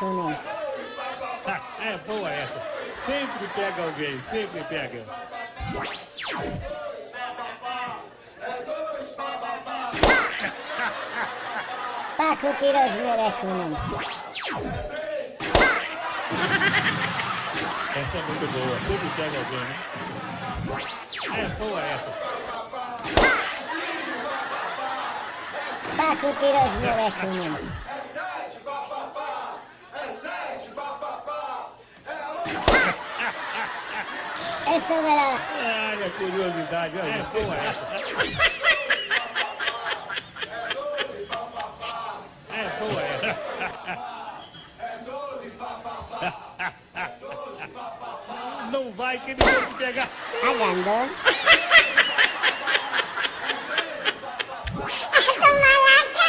moleque, né? É boa essa. Sempre pega alguém, sempre pega. Passa o piroso moleque, né? Essa é muito boa, sempre pega alguém, né? É boa essa. Passa o piroso moleque, né? Essa é melhor. Ai, a curiosidade, olha, é boa essa. É boa essa. Não vai que ele vai te pegar. Agandou. Malaca!